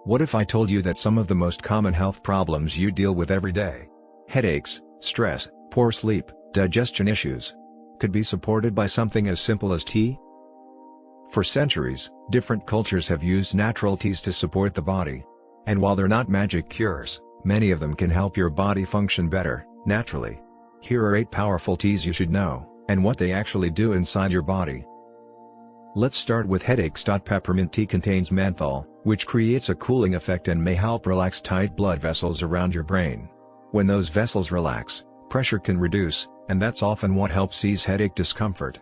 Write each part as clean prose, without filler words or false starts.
What if I told you that some of the most common health problems you deal with every day, headaches, stress, poor sleep, digestion issues, could be supported by something as simple as tea? For centuries, different cultures have used natural teas to support the body. And while they're not magic cures, many of them can help your body function better, naturally. Here are 8 powerful teas you should know, and what they actually do inside your body. Let's start with headaches. Peppermint tea contains menthol, which creates a cooling effect and may help relax tight blood vessels around your brain. When those vessels relax, pressure can reduce, and that's often what helps ease headache discomfort.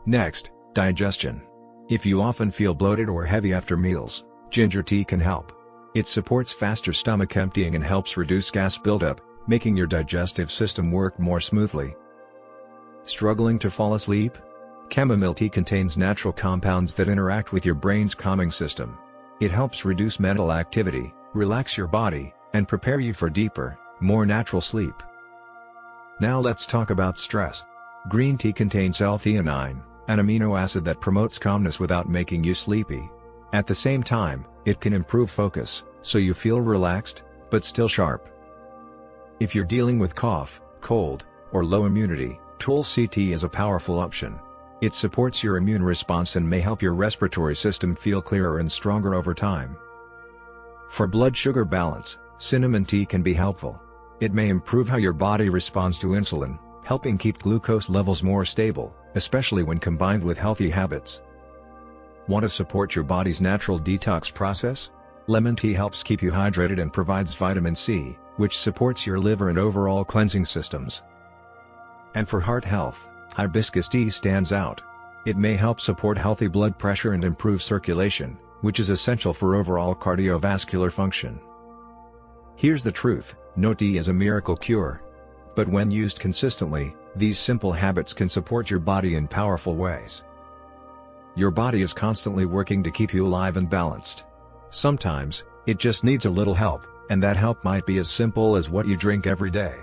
Next, digestion. If you often feel bloated or heavy after meals, ginger tea can help. It supports faster stomach emptying and helps reduce gas buildup, making your digestive system work more smoothly. Struggling to fall asleep? Chamomile tea contains natural compounds that interact with your brain's calming system. It helps reduce mental activity, relax your body, and prepare you for deeper, more natural sleep. Now let's talk about stress. Green tea contains L-theanine, an amino acid that promotes calmness without making you sleepy. At the same time, it can improve focus, so you feel relaxed, but still sharp. If you're dealing with cough, cold, or low immunity, Tulsi tea is a powerful option. It supports your immune response and may help your respiratory system feel clearer and stronger over time. For blood sugar balance, cinnamon tea can be helpful. It may improve how your body responds to insulin, helping keep glucose levels more stable, especially when combined with healthy habits. Want to support your body's natural detox process? Lemon tea helps keep you hydrated and provides vitamin C, which supports your liver and overall cleansing systems. And for heart health, hibiscus tea stands out. It may help support healthy blood pressure and improve circulation, which is essential for overall cardiovascular function. Here's the truth, no tea is a miracle cure. But when used consistently, these simple habits can support your body in powerful ways. Your body is constantly working to keep you alive and balanced. Sometimes, it just needs a little help, and that help might be as simple as what you drink every day.